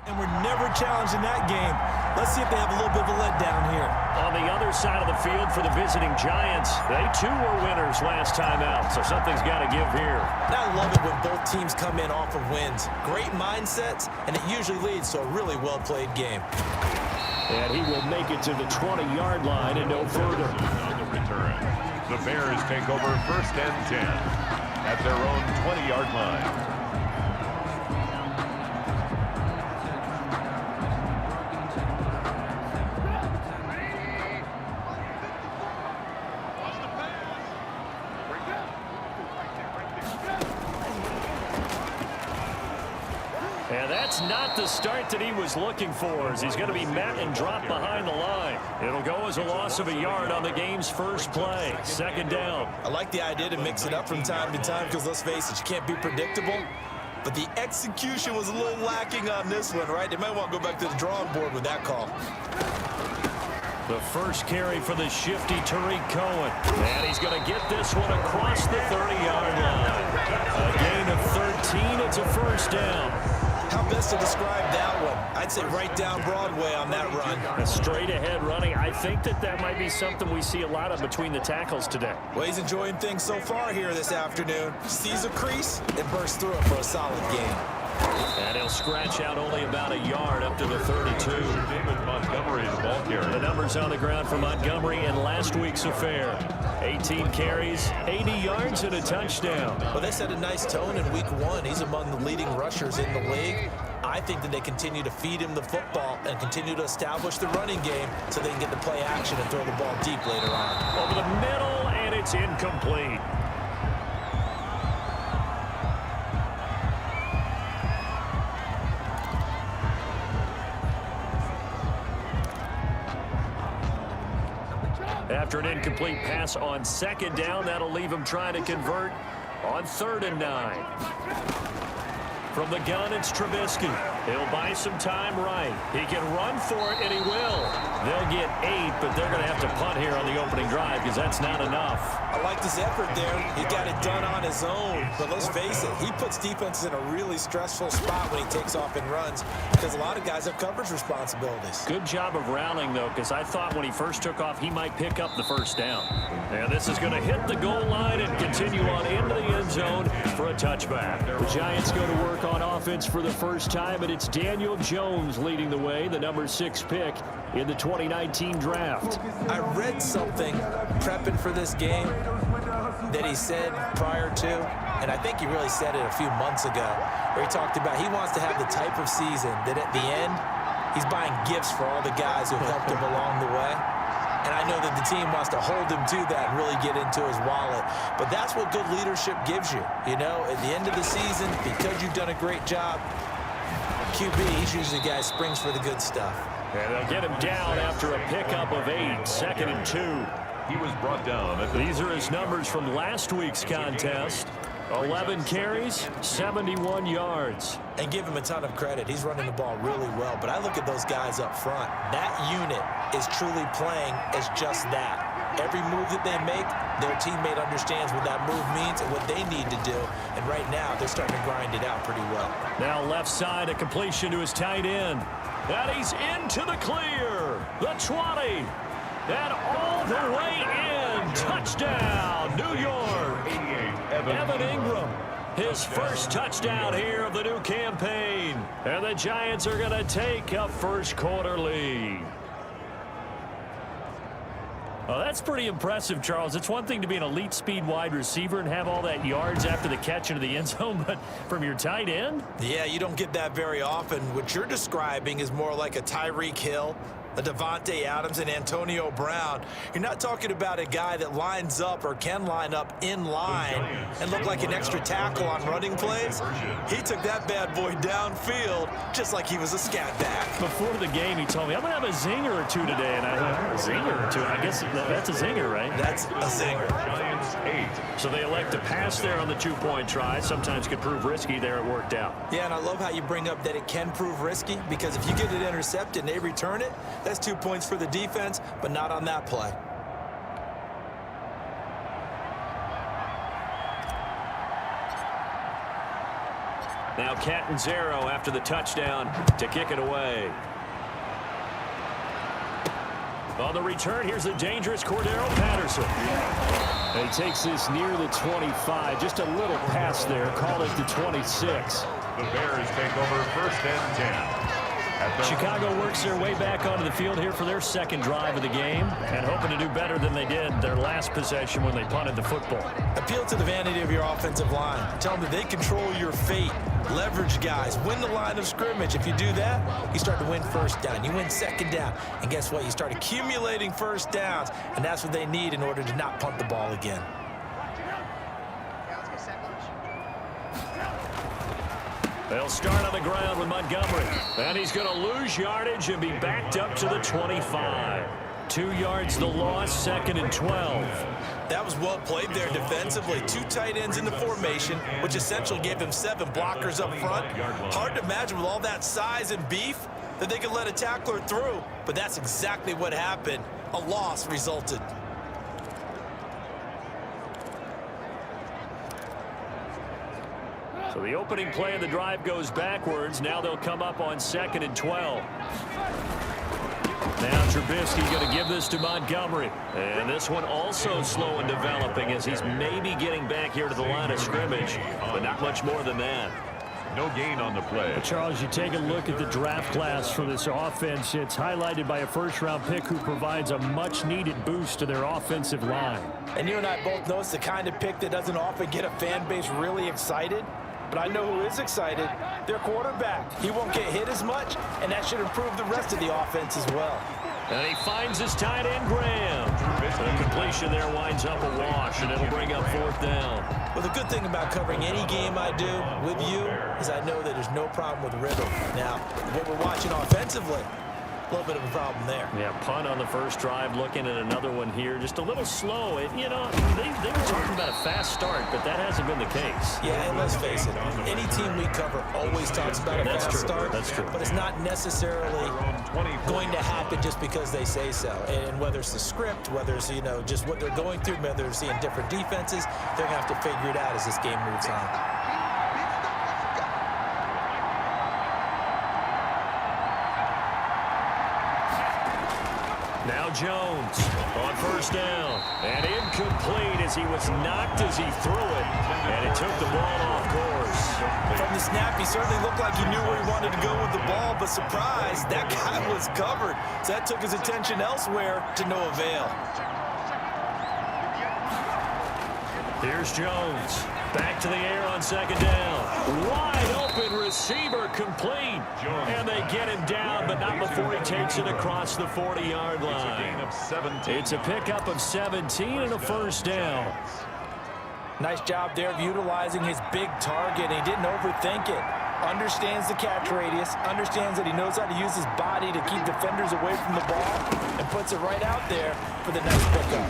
And we're never challenging that game. Let's see if they have a little bit of a letdown here. On the other side of the field for the visiting Giants, they too were winners last time out, so something's got to give here. I love it when both teams come in off of wins. Great mindsets, and it usually leads to a really well-played game. And he will make it to the 20-yard line and no further. On the return, the Bears take over 1st and 10 at their own 20-yard line. And that's not the start that he was looking for, as he's going to be met and dropped behind the line. It'll go as a loss of a yard on the game's first play. 2nd down. I like the idea to mix it up from time to time because, let's face it, you can't be predictable. But the execution was a little lacking on this one, right? They might want to go back to the drawing board with that call. The first carry for the shifty Tariq Cohen. And he's going to get this one across the 30-yard line. A gain of 13. It's a 1st down. How best to describe that one? I'd say right down Broadway on that run. A straight-ahead running. I think that might be something we see a lot of between the tackles today. Well, he's enjoying things so far here this afternoon. Sees a crease and bursts through it for a solid gain. And he'll scratch out only about a yard up to the 32. David Montgomery, the ball carrier. The numbers on the ground for Montgomery in last week's affair. 18 carries, 80 yards, and a touchdown. Well, they set a nice tone in week 1. He's among the leading rushers in the league. I think that they continue to feed him the football and continue to establish the running game so they can get the play action and throw the ball deep later on. Over the middle, and it's incomplete. After an incomplete pass on 2nd down, that'll leave him trying to convert on 3rd and 9. From the gun, it's Trubisky. He'll buy some time right. He can run for it, and he will. They'll get 8, but they're going to have to punt here on the opening drive because that's not enough. I liked his effort there. He got it done on his own. But let's face it, he puts defenses in a really stressful spot when he takes off and runs because a lot of guys have coverage responsibilities. Good job of rounding, though, because I thought when he first took off, he might pick up the 1st down. And this is going to hit the goal line and continue on into the end zone for a touchback. The Giants go to work on offense for the first time, and it's Daniel Jones leading the way, the number 6 pick in the 2019 draft. I read something prepping for this game that he said prior to, and I think he really said it a few months ago, where he talked about he wants to have the type of season that at the end, he's buying gifts for all the guys who helped him along the way. And I know that the team wants to hold him to that and really get into his wallet. But that's what good leadership gives you. You know, at the end of the season, because you've done a great job, QB, he's usually the guy who springs for the good stuff. And they'll get him down after a pickup of 8, 2nd and 2. He was brought down. These are his numbers from last week's contest. 11 carries, 71 yards. And give him a ton of credit. He's running the ball really well. But I look at those guys up front. That unit is truly playing as just that. Every move that they make, their teammate understands what that move means and what they need to do. And right now, they're starting to grind it out pretty well. Now left side, a completion to his tight end. And he's into the clear. The 20. And all the way in. Touchdown, New York. Evan Ingram, his first touchdown here of the new campaign. And the Giants are going to take a first-quarter lead. Well, that's pretty impressive, Charles. It's one thing to be an elite speed wide receiver and have all that yards after the catch into the end zone, but from your tight end? Yeah, you don't get that very often. What you're describing is more like a Tyreek Hill, a Devontae Adams, and Antonio Brown. You're not talking about a guy that lines up or can line up in line and look like an extra tackle on running plays. He took that bad boy downfield just like he was a scat back. Before the game, he told me, I'm going to have a zinger or two today. And I thought, a zinger or two? I guess that's a zinger, right? That's a zinger. Giants 8. So they elect to pass there on the two-point try. Sometimes could prove risky. There it worked out. Yeah, and I love how you bring up that it can prove risky, because if you get it intercepted and they return it, that's 2 points for the defense, but not on that play. Now Catanzaro after the touchdown to kick it away. On the return, here's the dangerous Cordero Patterson. And he takes this near the 25. Just a little pass there. Call it the 26. The Bears take over first and 10. Chicago works their way back onto the field here for their second drive of the game and hoping to do better than they did their last possession when they punted the football. Appeal to the vanity of your offensive line. Tell them that they control your fate. Leverage guys. Win the line of scrimmage. If you do that, you start to win first down. You win second down. And guess what? You start accumulating first downs. And that's what they need in order to not punt the ball again. They'll start on the ground with Montgomery. And he's going to lose yardage and be backed up to the 25. 2 yards the loss, second and 12. That was well played there defensively. 2 tight ends in the formation, which essentially gave him 7 blockers up front. Hard to imagine with all that size and beef that they could let a tackler through. But that's exactly what happened. A loss resulted. So the opening play of the drive goes backwards. Now they'll come up on second and 12. Now Trubisky going to give this to Montgomery. And this one also slow and developing as he's maybe getting back here to the line of scrimmage, but not much more than that. No gain on the play. Charles, you take a look at the draft class for this offense. It's highlighted by a first-round pick who provides a much-needed boost to their offensive line. And you and I both know it's the kind of pick that doesn't often get a fan base really excited. But I know who is excited. Their quarterback. He won't get hit as much, and that should improve the rest of the offense as well. And he finds his tight end, Graham. The completion there winds up a wash, and it'll bring up fourth down. Well, the good thing about covering any game I do with you is I know that there's no problem with rhythm. Now, what we're watching offensively, a little bit of a problem there. Yeah, punt on the first drive, looking at another one here. Just a little slow. You know, they were talking about a fast start, but that hasn't been the case. Yeah, and let's face it, any team we cover always talks about a fast start. That's true. But it's not necessarily going to happen just because they say so. And whether it's the script, whether it's, you know, just what they're going through, whether they're seeing different defenses, they're going to have to figure it out as this game moves on. Now Jones on first down. And incomplete as he was knocked as he threw it. And it took the ball off course. From the snap, he certainly looked like he knew where he wanted to go with the ball, but surprise, that guy was covered. So that took his attention elsewhere to no avail. Here's Jones. Back to the air on second down. Wide open receiver complete. And they get him down, but not before he takes it across the 40-yard line. It's a pickup of 17 and a first down. Nice job there of utilizing his big target. He didn't overthink it. Understands the catch radius. Understands that he knows how to use his body to keep defenders away from the ball. And puts it right out there for the nice pickup.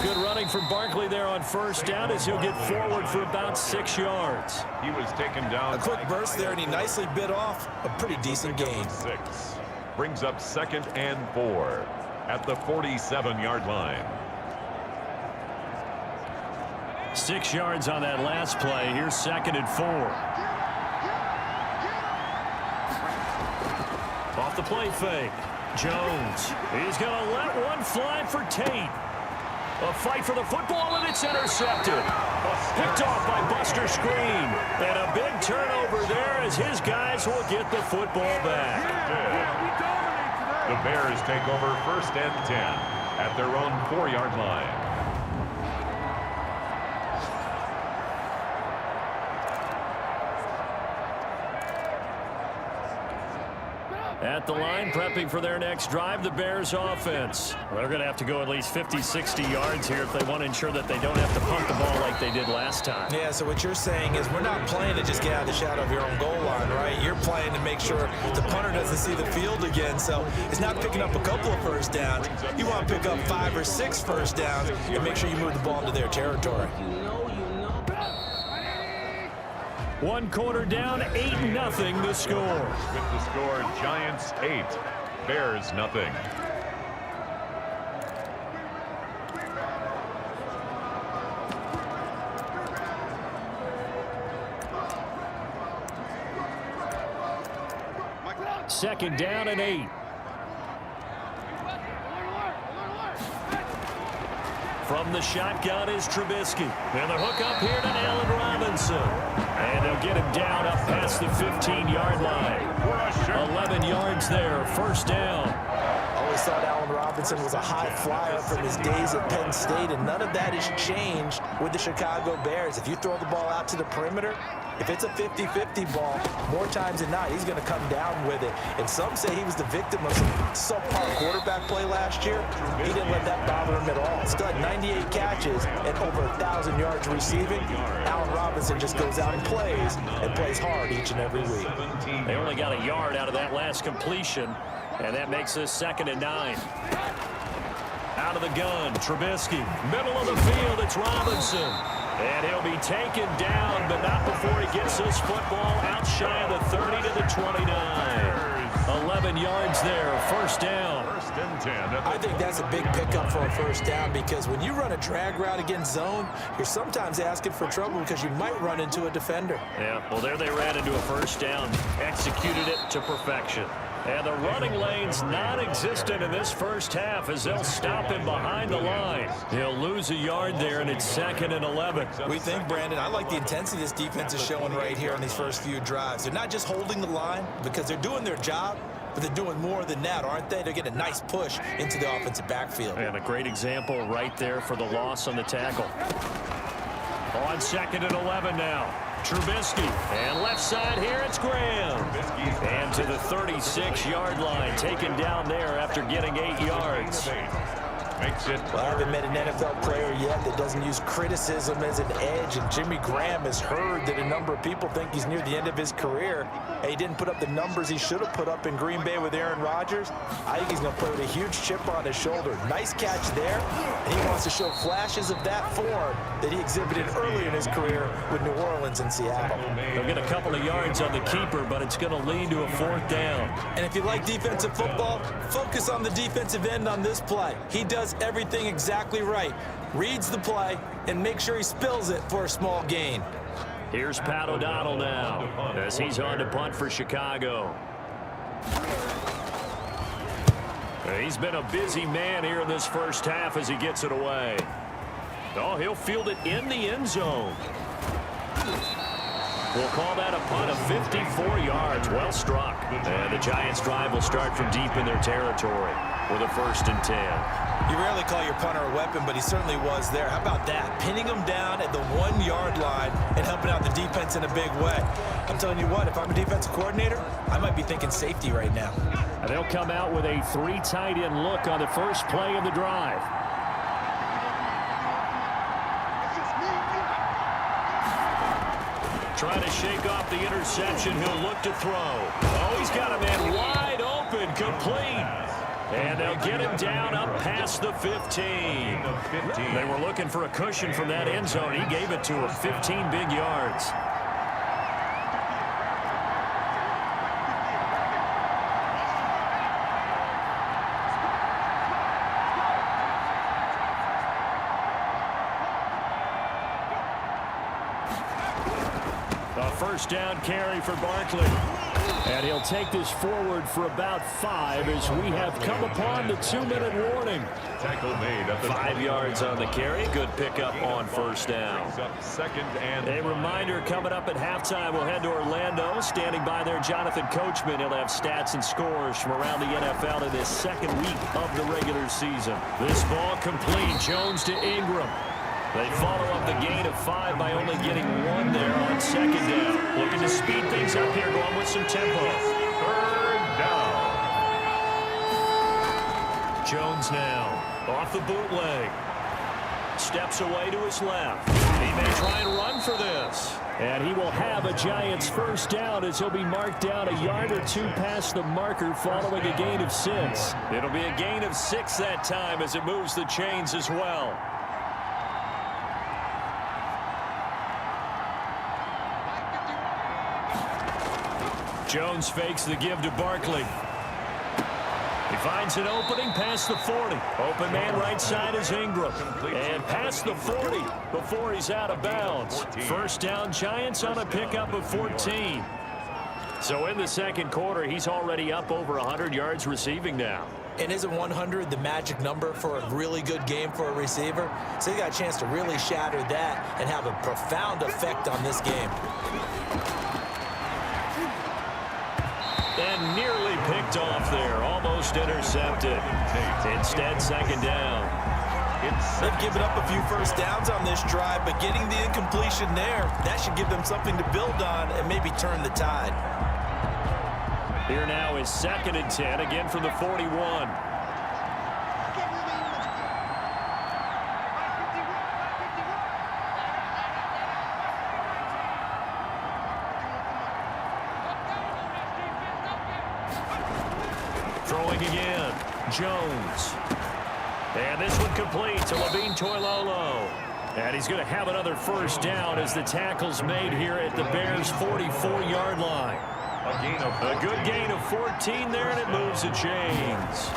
Good running from Barkley there on first down as he'll get forward for about 6 yards. He was taken down. A quick burst there, and he nicely bit off a pretty decent gain. 6. Brings up second and 4 at the 47-yard line. 6 yards on that last play. Here's second and 4. Off the play fake. Jones. He's going to let one fly for Tate. A fight for the football, and it's intercepted. Picked off by Buster Screen. And a big turnover there as his guys will get the football back. The Bears take over first and 10 at their own 4-yard line. At the line, prepping for their next drive, the Bears offense. They're going to have to go at least 50, 60 yards here if they want to ensure that they don't have to punt the ball like they did last time. Yeah, so what you're saying is we're not playing to just get out of the shadow of your own goal line, right? You're playing to make sure the punter doesn't see the field again. So it's not picking up a couple of first downs. You want to pick up 5 or 6 first downs and make sure you move the ball into their territory. 1 quarter down, 8-0 the score. With the score, Giants 8, Bears nothing. 2nd down and 8. From the shotgun is Trubisky. And the hook up here to Allen Robinson. And they'll get him down up past the 15-yard line. 11 yards there, 1st down. Always thought Allen Robinson was a high flyer from his days at Penn State, and none of that has changed with the Chicago Bears. If you throw the ball out to the perimeter, if it's a 50-50 ball, more times than not, he's going to come down with it. And some say he was the victim of some subpar quarterback play last year. He didn't let that bother him at all. Still had 98 catches and over 1,000 yards receiving. Allen Robinson just goes out and plays hard each and every week. They only got a yard out of that last completion, and that makes this 2nd and 9. Out of the gun, Trubisky. Middle of the field, it's Robinson. And he'll be taken down, but not before he gets this football out shy of the 30 to the 29. 11 yards there, 1st down. 1st and 10. I think that's a big pickup for a 1st down, because when you run a drag route against zone, you're sometimes asking for trouble because you might run into a defender. Yeah, well, there they ran into a 1st down. Executed it to perfection. And the running lane's non-existent in this 1st half as they'll stop him behind the line. He'll lose a yard there, and it's 2nd and 11. We think, Brandon, I like the intensity this defense is showing right here on these first few drives. They're not just holding the line because they're doing their job, but they're doing more than that, aren't they? They're getting a nice push into the offensive backfield. And a great example right there for the loss on the tackle. On 2nd and 11 now. Trubisky, and left side here, it's Graham. And to the 36-yard line, taken down there after getting 8 yards. Makes it. Well, I haven't met an NFL player yet that doesn't use criticism as an edge, and Jimmy Graham has heard that a number of people think he's near the end of his career. And he didn't put up the numbers he should have put up in Green Bay with Aaron Rodgers. I think he's going to play with a huge chip on his shoulder. Nice catch there, and he wants to show flashes of that form that he exhibited early in his career with New Orleans and Seattle. They'll get a couple of yards on the keeper, but it's going to lead to a 4th down. And if you like defensive football, focus on the defensive end on this play. He does everything exactly right. Reads the play and make sure he spills it for a small gain. Here's Pat O'Donnell now as he's on to punt for Chicago. He's been a busy man here in this 1st half as he gets it away. Oh, he'll field it in the end zone. We'll call that a punt of 54 yards. Well struck. And the Giants' drive will start from deep in their territory with a 1st and 10. You rarely call your punter a weapon, but he certainly was there. How about that? Pinning him down at the 1-yard line and helping out the defense in a big way. I'm telling you what, if I'm a defensive coordinator, I might be thinking safety right now. And they'll come out with a 3 tight end look on the first play of the drive. Trying to shake off the interception. He'll look to throw. Oh, he's got a man wide open, complete. And they'll get him down up past the 15. They were looking for a cushion from that end zone. He gave it to him, 15 big yards. A 1st down carry for Barkley. And he'll take this forward for about 5 as we have come upon the 2-minute warning. Tackle made at the 5 yards on the carry. Good pickup on 1st down. 2nd and A reminder coming up at halftime. We'll head to Orlando. Standing by there, Jonathan Coachman. He'll have stats and scores from around the NFL in this 2nd week of the regular season. This ball complete. Jones to Ingram. They follow up the gain of 5 by only getting 1 there on 2nd down. Looking to speed things up here, going with some tempo. 3rd down. Jones now off the bootleg. Steps away to his left. He may try and run for this. And he will have a Giants 1st down as he'll be marked down a yard or 2 past the marker following a gain of 6. It'll be a gain of 6 that time as it moves the chains as well. Jones fakes the give to Barkley. He finds an opening past the 40. Open man right side is Ingram. And past the 40 before he's out of bounds. 1st down, Giants on a pickup of 14. So in the second quarter, he's already up over 100 yards receiving now. And isn't 100 the magic number for a really good game for a receiver? So he got a chance to really shatter that and have a profound effect on this game. And nearly picked off there, almost intercepted. Instead, second down. They've given up a few first downs on this drive, but getting the incompletion there, that should give them something to build on and maybe turn the tide. Here now is 2nd and 10, again from the 41. Throwing again, Jones. And this one complete to Levine Toilolo. And he's going to have another first down as the tackle's made here at the Bears' 44-yard line. A good gain of 14 there, and it moves the chains.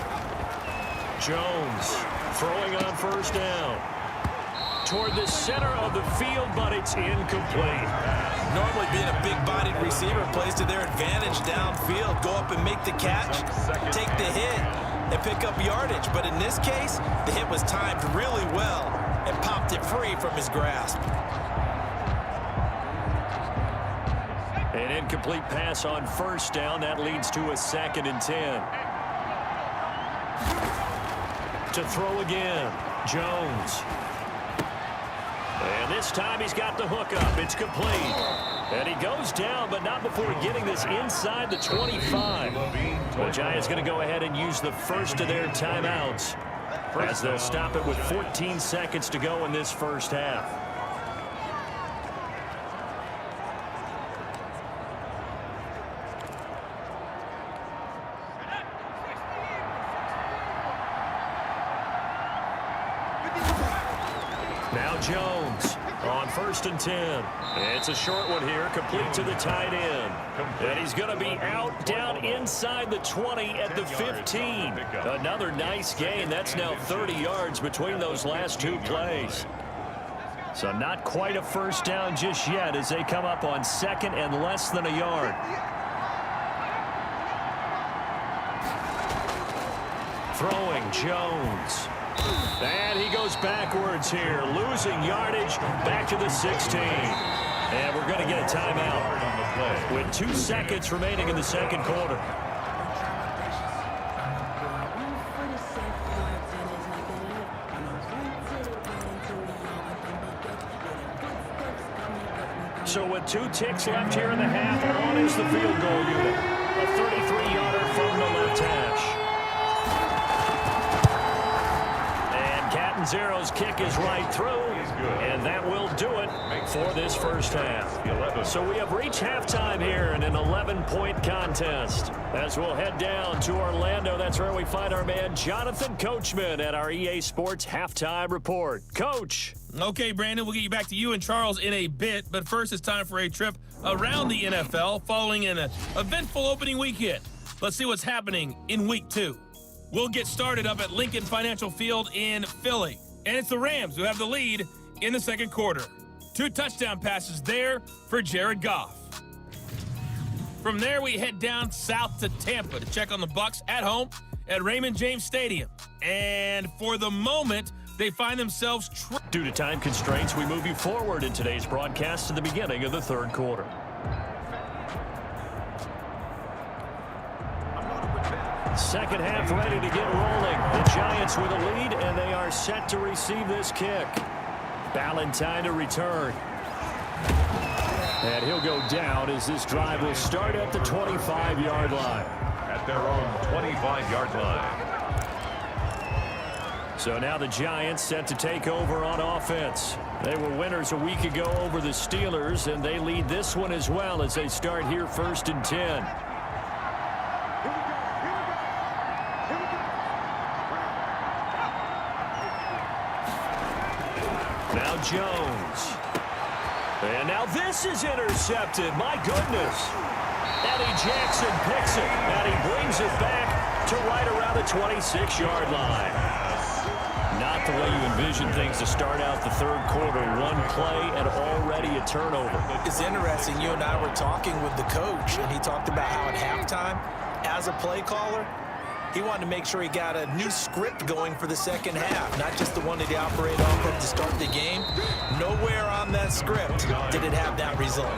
Jones throwing on first down. Toward the center of the field, but it's incomplete. Normally being a big-bodied receiver plays to their advantage downfield. Go up and make the catch, take the hit, and pick up yardage. But in this case, the hit was timed really well and popped it free from his grasp. An incomplete pass on first down. That leads to a 2nd and 10. To throw again, Jones. And this time he's got the hook up. It's complete. And he goes down, but not before getting this inside the 25. The Giants going to go ahead and use the first of their timeouts as they'll stop it with 14 seconds to go in this first half. Now Jones on 1st and 10. It's a short one here, complete to the tight end. And he's going to be out down inside the 20 at the 15. Another nice gain. That's now 30 yards between those last two plays. So not quite a first down just yet as they come up on 2nd and less than a yard. Throwing Jones. And he goes backwards here, losing yardage back to the 16. And we're going to get a timeout with 2 seconds remaining in the second quarter. So with 2 ticks left here in the half, on is the field goal unit. A 33-yarder from the left hash. Zero's kick is right through, and that will do it for this first half. So we have reached halftime here in an 11-point contest. As we'll head down to Orlando, that's where we find our man Jonathan Coachman at our EA Sports Halftime Report. Coach. Okay, Brandon, we'll get you back to you and Charles in a bit, but first it's time for a trip around the NFL following an eventful opening weekend. Let's see what's happening in Week 2. We'll get started up at Lincoln Financial Field in Philly. And it's the Rams who have the lead in the second quarter. 2 touchdown passes there for Jared Goff. From there, we head down south to Tampa to check on the Bucs at home at Raymond James Stadium. And for the moment, they find themselves... Due to time constraints, we move you forward in today's broadcast to the beginning of the third quarter. Second half ready to get rolling. The Giants with a lead, and they are set to receive this kick. Ballantyne to return. And he'll go down as this drive will start at the 25-yard line. At their own 25-yard line. So now the Giants set to take over on offense. They were winners a week ago over the Steelers, and they lead this one as well as they start here 1st and 10. Now Jones. And now this is intercepted. My goodness. Eddie Jackson picks it, and he brings it back to right around the 26-yard line. Not the way you envision things to start out the third quarter. One play and already a turnover. It's interesting. You and I were talking with the coach, and he talked about how at halftime, as a play caller, he wanted to make sure he got a new script going for the second half, not just the one that he operated off of to start the game. Nowhere on that script did it have that result.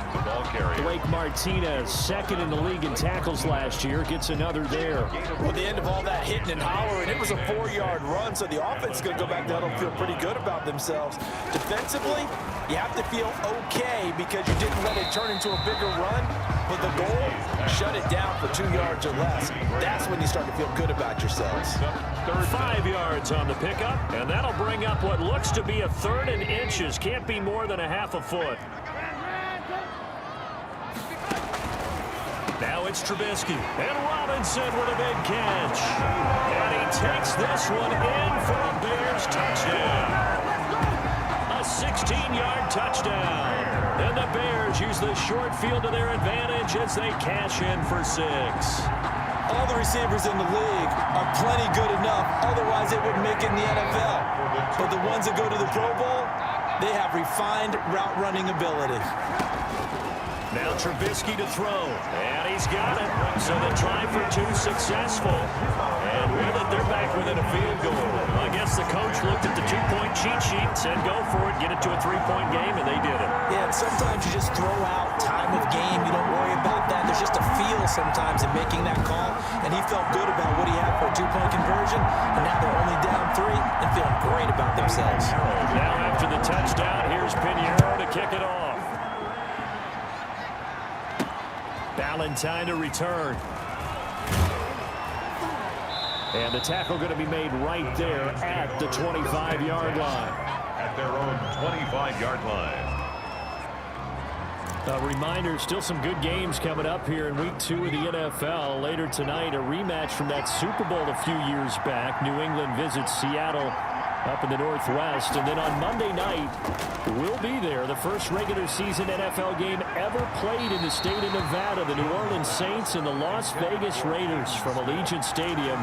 Blake Martinez, second in the league in tackles last year, gets another there. Well, the end of all that hitting and hollering, it was a 4-yard run, so the offense is going to go back down and feel pretty good about themselves. Defensively, you have to feel okay because you didn't let it turn into a bigger run, but the goal, shut it down for 2 yards or less. That's when you start to feel good about yourselves. 5 yards on the pickup, and that'll bring up what looks to be a 3rd and inches. Can't be more than a half a foot. Now it's Trubisky, and Robinson with a big catch. And he takes this one in for a Bears touchdown. A 16-yard touchdown. And the Bears use the short field to their advantage as they cash in for 6. All the receivers in the league are plenty good enough, otherwise they wouldn't make it in the NFL. But the ones that go to the Pro Bowl, they have refined route running ability. Now Trubisky to throw, and he's got it. So the try for 2 successful. And with it, they're back within a field goal. I guess the coach looked at the 2-point cheat sheet, said go for it, get it to a 3-point game, and they did it. Yeah, and sometimes you just throw out time of game. You don't worry about that. There's just a feel sometimes in making that call, and he felt good about what he had for a 2-point conversion, and now they're only down 3 and feeling great about themselves. Now after the touchdown, here's Pinheiro to kick it off. Valentine to return. And the tackle going to be made right there at the 25-yard line. At their own 25-yard line. A reminder, still some good games coming up here in Week 2 of the NFL. Later tonight, a rematch from that Super Bowl a few years back. New England visits Seattle up in the Northwest. And then on Monday night, we'll be there. The first regular season NFL game ever played in the state of Nevada. The New Orleans Saints and the Las Vegas Raiders from Allegiant Stadium.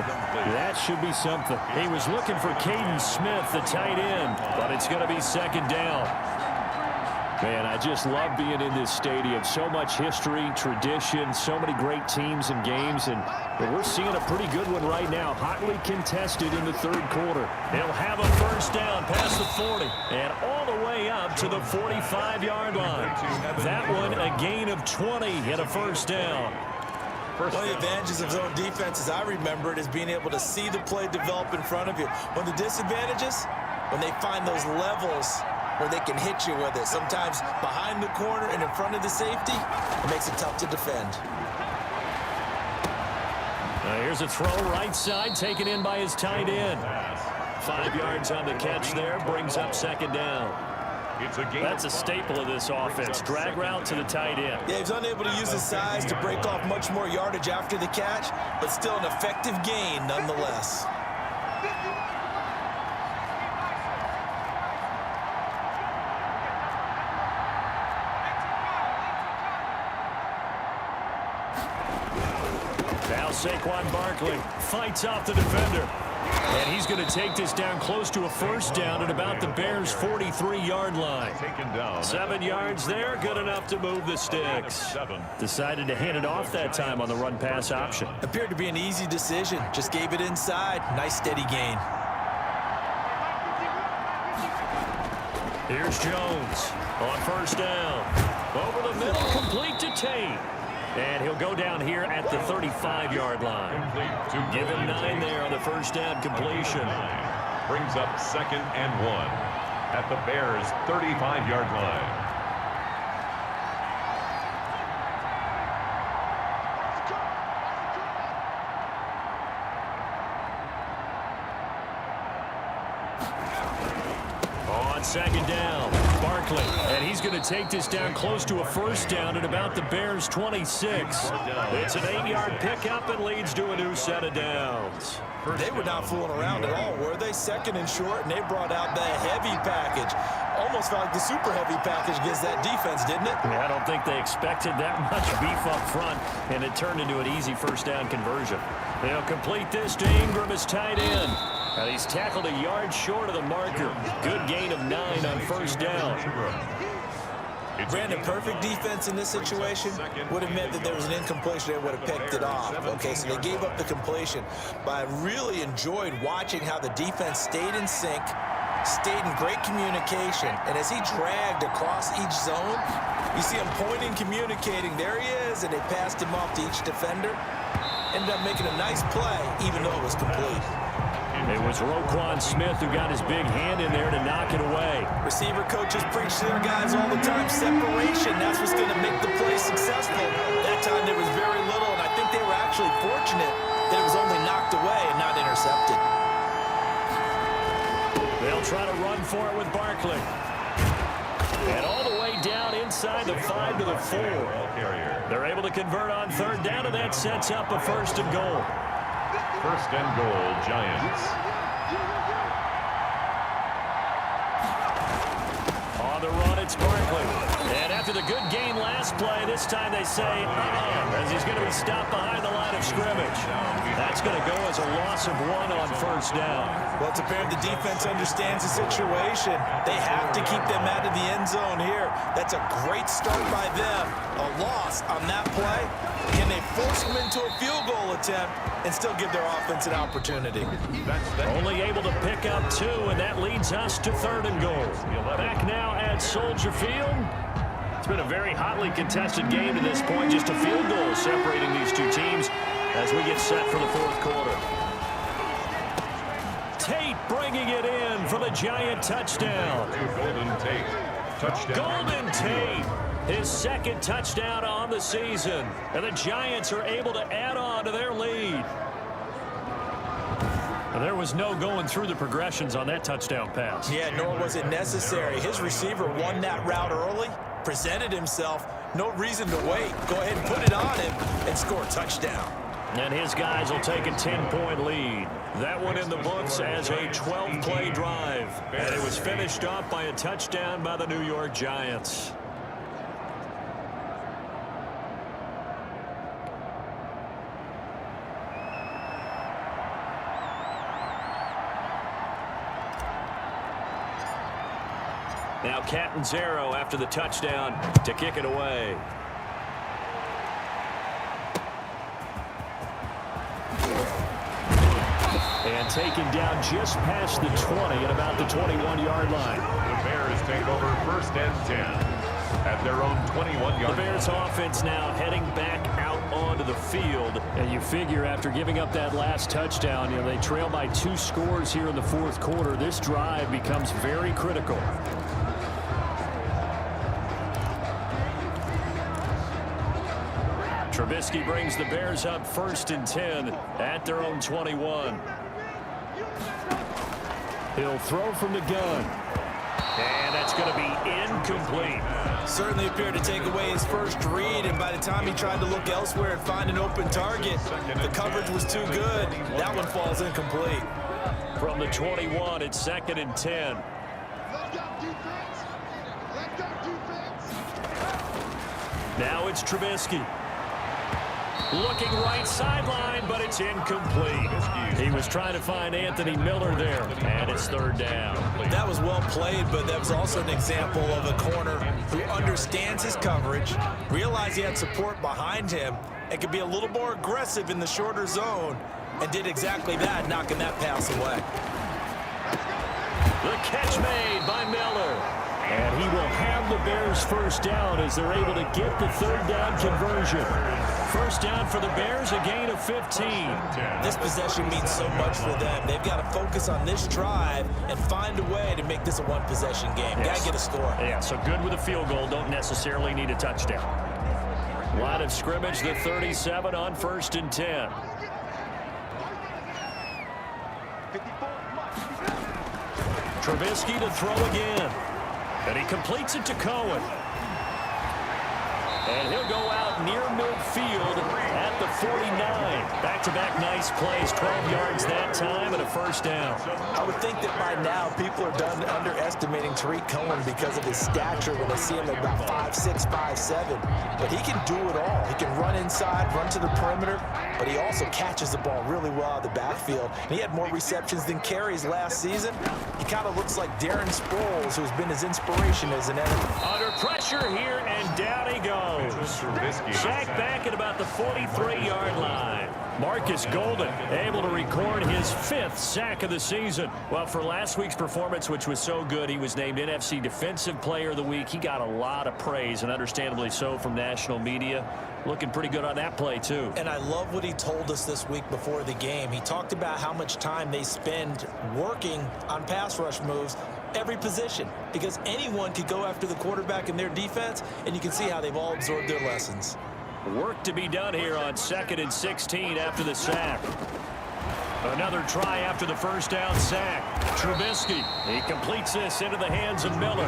That should be something. He was looking for Caden Smith, the tight end, but it's going to be second down. Man, I just love being in this stadium. So much history, tradition, so many great teams and games, and we're seeing a pretty good one right now. Hotly contested in the third quarter. He'll have a first down past the 40 and all the way up to the 45-yard line. That one a gain of 20 and a first down. One of the advantages of zone defense, as I remember it, is being able to see the play develop in front of you. One of the disadvantages, when they find those levels where they can hit you with it. Sometimes behind the corner and in front of the safety, it makes it tough to defend. Here's a throw right side, taken in by his tight end. 5 yards on the catch there, brings up second down. That's a staple of this offense. Drag route to the tight end. Yeah, he's unable to use his size to break off much more yardage after the catch, but still an effective gain nonetheless. Now Saquon Barkley fights off the defender. And he's going to take this down close to a first down at about the Bears' 43-yard line. 7 yards there, good enough to move the sticks. Decided to hand it off that time on the run-pass option. Appeared to be an easy decision. Just gave it inside. Nice steady gain. Here's Jones on first down. Over the middle, complete to Tate. And he'll go down here at the 35-yard line. Give him 9 there on the first down completion. Brings up second and 1 at the Bears' 35-yard line. On second down, Barkley, and he's going to take this down close to a first down at about the Bears' 26. It's an 8-yard pickup and leads to a new set of downs. They were not fooling around at all, were they? Second and short, and they brought out the heavy package. Almost felt like the super heavy package against that defense, didn't it? Yeah, I don't think they expected that much beef up front, and it turned into an easy first down conversion. They'll complete this to Ingram as tight end. And he's tackled a yard short of the marker. Good gain of 9 on first down. Brandon, perfect defense in this situation would have meant that there was an incompletion. They would have picked it off. Okay, so they gave up the completion. But I really enjoyed watching how the defense stayed in sync, stayed in great communication. And as he dragged across each zone, you see him pointing, communicating. There he is, and they passed him off to each defender. Ended up making a nice play, even though it was complete. It was Roquan Smith who got his big hand in there to knock it away. Receiver coaches preach to their guys all the time. Separation, that's what's going to make the play successful. That time there was very little, and I think they were actually fortunate that it was only knocked away and not intercepted. They'll try to run for it with Barkley. And all the way down inside the 5 to the 4. They're able to convert on third down, and that sets up a 1st and goal. 1st and goal, Giants. On the run, it's Barkley. And after the good game last play, this time they say, as he's going to be stopped behind the line of scrimmage. That's going to go as a loss of 1 on first down. Well, it's apparent the defense understands the situation. They have to keep them out of the end zone here. That's a great start by them. A loss on that play. Can they force them into a field goal attempt and still give their offense an opportunity? Only able to pick up 2, and that leads us to 3rd and goal. Back now at Soldier Field. It's been a very hotly contested game to this point. Just a field goal separating these two teams as we get set for the 4th quarter. Tate bringing it in for the Giant touchdown. Golden Tate. Touchdown. Golden Tate, his 2nd touchdown on the season. And the Giants are able to add on to their lead. And there was no going through the progressions on that touchdown pass. Yeah, nor was it necessary. His receiver won that route early, presented himself. No reason to wait. Go ahead and put it on him and score a touchdown. And his guys will take a 10-point lead. That one in the books as a 12-play drive. And it was finished off by a touchdown by the New York Giants. Now Catanzaro after the touchdown to kick it away. And taken down just past the 20 at about the 21-yard line. The Bears take over 1st and 10 at their own 21-yard line. The Bears offense now heading back out onto the field. And you figure after giving up that last touchdown, they trail by 2 scores here in the 4th quarter. This drive becomes very critical. Trubisky brings the Bears up 1st and 10 at their own 21. He'll throw from the gun. And that's going to be incomplete. Certainly appeared to take away his first read, and by the time he tried to look elsewhere and find an open target, the coverage was too good. That one falls incomplete. From the 21, it's 2nd and 10. Now it's Trubisky. Looking right sideline, but it's incomplete. He was trying to find Anthony Miller there, and it's 3rd down. That was well played, but that was also an example of a corner who understands his coverage, realized he had support behind him, and could be a little more aggressive in the shorter zone, and did exactly that, knocking that pass away. The catch made by Miller. And he will have the Bears 1st down as they're able to get the 3rd down conversion. 1st down for the Bears, a gain of 15. This possession means so much for them. They've got to focus on this drive and find a way to make this a one-possession game. Got to get a score. Yeah, so good with a field goal. Don't necessarily need a touchdown. Line of scrimmage, the 37 on 1st and 10. Trubisky to throw again. And he completes it to Cohen. And he'll go out near midfield at the 49. Back-to-back nice plays, 12 yards that time and a first down. I would think that by now people are done underestimating Tariq Cohen because of his stature when they see him at about 5'6", 5'7". But he can do it all. He can run inside, run to the perimeter, but he also catches the ball really well out of the backfield. And he had more receptions than carries last season. He kind of looks like Darren Sproles, who's been his inspiration as an enemy. Under pressure here, and down he goes. Sacked back at about the 43-yard line. Marcus Golden able to record his 5th sack of the season. Well, for last week's performance, which was so good, he was named NFC Defensive Player of the Week. He got a lot of praise, and understandably so, from national media. Looking pretty good on that play, too. And I love what he told us this week before the game. He talked about how much time they spend working on pass rush moves, every position, because anyone could go after the quarterback in their defense, and you can see how they've all absorbed their lessons. Work to be done here on 2nd and 16 after the sack. Another try after the first down sack. Trubisky, he completes this into the hands of Miller.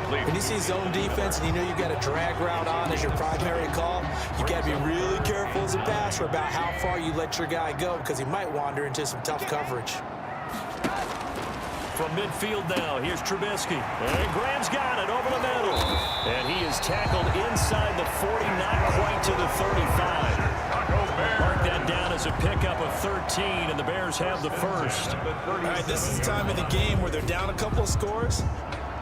When you see zone defense and you know you've got a drag route on as your primary call, you got to be really careful as a passer about how far you let your guy go, because he might wander into some tough coverage. From midfield now, here's Trubisky. And Graham's got it over the middle. And he is tackled inside the 40, not quite to the 35. Mark that down as a pickup of 13, and the Bears have the first. All right, this is the time of the game where they're down a couple of scores,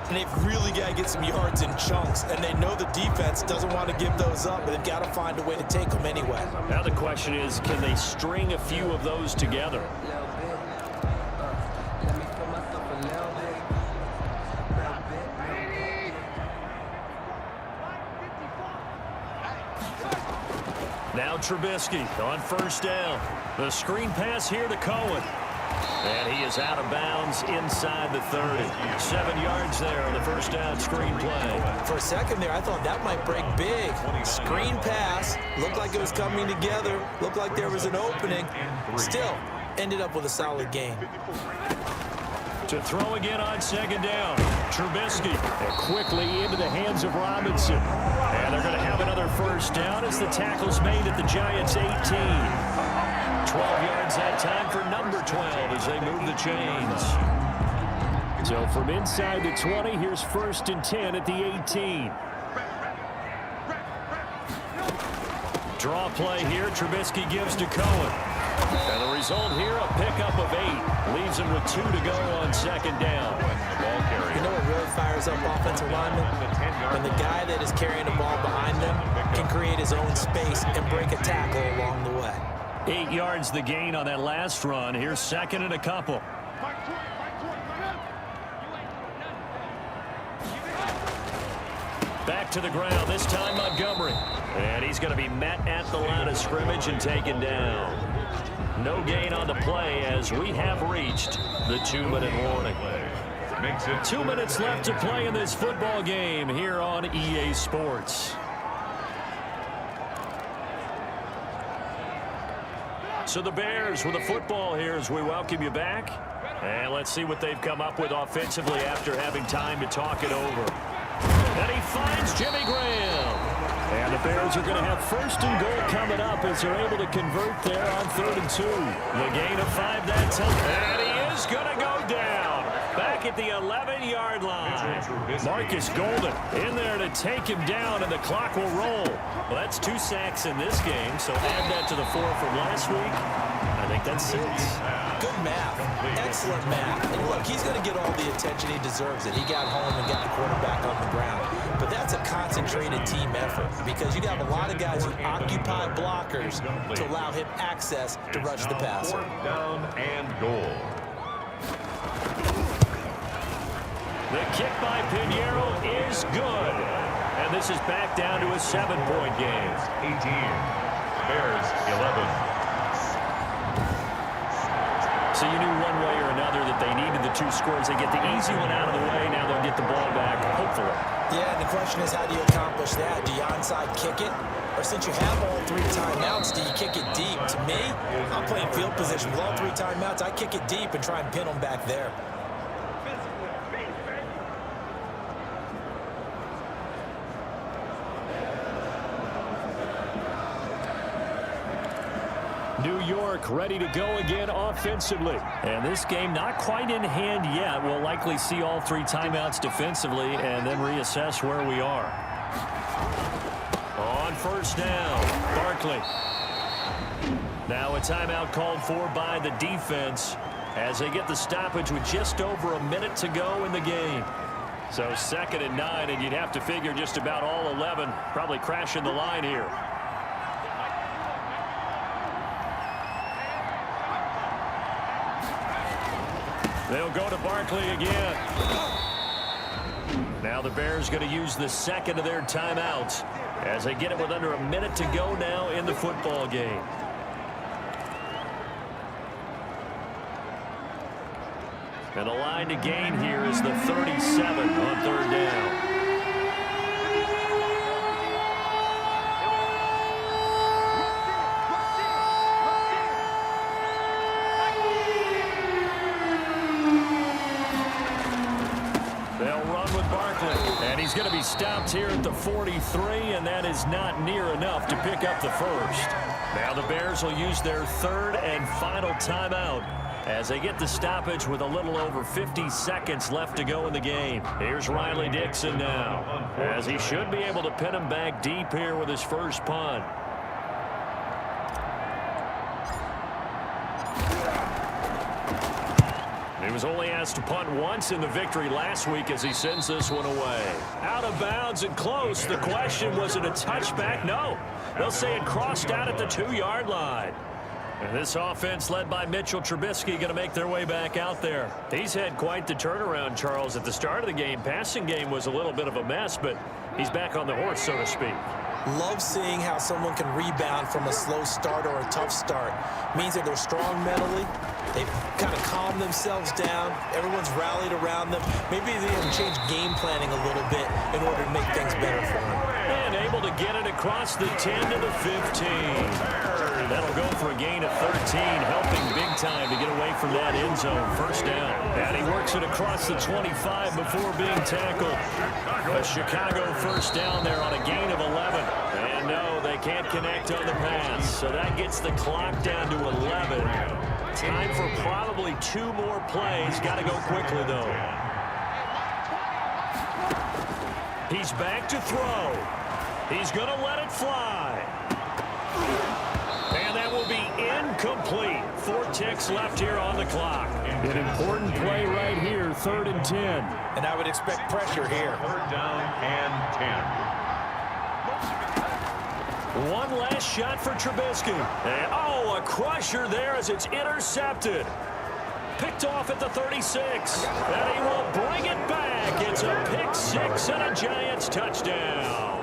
and they've really got to get some yards in chunks, and they know the defense doesn't want to give those up, but they've got to find a way to take them anyway. Now the question is, can they string a few of those together? Now Trubisky on first down. The screen pass here to Cohen. And he is out of bounds inside the 30. 7 yards there on the first down screen play. For a second there, I thought that might break big. Screen pass, looked like it was coming together, looked like there was an opening. Still, ended up with a solid gain. To throw again on second down. Trubisky and quickly into the hands of Robinson. And they're going to have another first down as the tackle's made at the Giants' 18. 12 yards that time for number 12 as they move the chains. So from inside the 20, here's 1st and 10 at the 18. Draw play here. Trubisky gives to Cohen. And the result here, a pickup of 8. Leaves him with 2 to go on second down. You know what really fires up offensive linemen? When the guy that is carrying the ball behind them can create his own space and break a tackle along the way. 8 yards the gain on that last run. Here's 2nd and a couple. Back to the ground, this time Montgomery. And he's going to be met at the line of scrimmage and taken down. No gain on the play as we have reached the 2-minute warning. 2 minutes left to play in this football game here on EA Sports. So the Bears with the football here as we welcome you back. And let's see what they've come up with offensively after having time to talk it over. And he finds Jimmy Graham. And the Bears are going to have 1st and goal coming up as they're able to convert there on 3rd and 2. The gain of 5 that time. And he is going to go down. Back at the 11-yard line. Marcus Golden in there to take him down, and the clock will roll. Well, that's 2 sacks in this game, so add that to the 4 from last week. I think that's 6. Good math. Excellent math. And look, he's going to get all the attention he deserves. He got home and got the quarterback on the ground. But that's a concentrated team effort because you have a lot of guys who occupy blockers to allow him access to rush the passer. 4th down and goal. The kick by Pinheiro is good. And this is back down to a 7-point game. 18. Bears 11. So you knew one way or another that they needed the 2 scores. They get the easy one out of the way. Now they'll get the ball back, hopefully. Yeah, and the question is, how do you accomplish that? Do you onside kick it? Or since you have all 3 timeouts, do you kick it deep? To me, I'm playing field position. With all 3 timeouts, I kick it deep and try and pin them back there. New York ready to go again offensively. And this game not quite in hand yet. We'll likely see all 3 timeouts defensively and then reassess where we are. On first down, Barkley. Now a timeout called for by the defense as they get the stoppage with just over a minute to go in the game. So 2nd and 9, and you'd have to figure just about all 11 probably crashing the line here. They'll go to Barkley again. Now the Bears going to use the 2nd of their timeouts as they get it with under a minute to go now in the football game. And the line to gain here is the 37 on 3rd down. He's going to be stopped here at the 43, and that is not near enough to pick up the first. Now the Bears will use their 3rd and final timeout as they get the stoppage with a little over 50 seconds left to go in the game. Here's Riley Dixon now, as he should be able to pin him back deep here with his first punt. He was only asked to punt once in the victory last week as he sends this one away. Out of bounds and close. The question, was it a touchback? No. They'll say it crossed out at the 2-yard line. And this offense led by Mitchell Trubisky going to make their way back out there. He's had quite the turnaround, Charles. At the start of the game, passing game was a little bit of a mess, but he's back on the horse, so to speak. Love seeing how someone can rebound from a slow start or a tough start. Means that they're strong mentally. They've kind of calmed themselves down. Everyone's rallied around them. Maybe they have changed game planning a little bit in order to make things better for them. And able to get it across the 10 to the 15. That'll go for a gain of 13, helping big time to get away from that end zone. First down. And he works it across the 25 before being tackled. A Chicago first down there on a gain of 11. And no, they can't connect on the pass. So that gets the clock down to 11. Time for probably 2 more plays. Got to go quickly, though. He's back to throw. He's going to let it fly. And that will be incomplete. 4 ticks left here on the clock. An important play right here, 3rd and 10. And I would expect pressure here. 3rd down and 10. One last shot for Trubisky. And, a crusher there as it's intercepted. Picked off at the 36. And he will bring it back. It's a pick-6 and a Giants touchdown.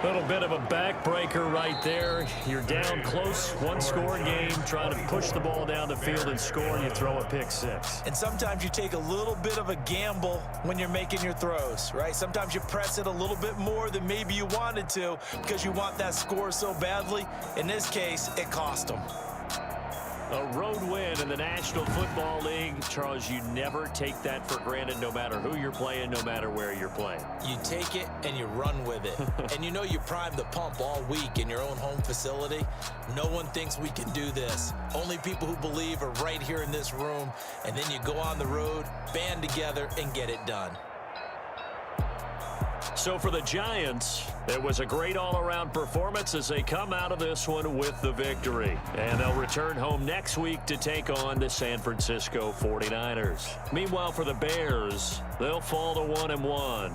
Little bit of a backbreaker right there. You're down close, 1-score game, trying to push the ball down the field and score, and you throw a pick-6. And sometimes you take a little bit of a gamble when you're making your throws, right? Sometimes you press it a little bit more than maybe you wanted to because you want that score so badly. In this case, it cost them. A road win in the National Football League. Charles, you never take that for granted no matter who you're playing, no matter where you're playing. You take it and you run with it. And you know you primed the pump all week in your own home facility. No one thinks we can do this. Only people who believe are right here in this room. And then you go on the road, band together, and get it done. So for the Giants, it was a great all-around performance as they come out of this one with the victory. And they'll return home next week to take on the San Francisco 49ers. Meanwhile, for the Bears, they'll fall to 1-1.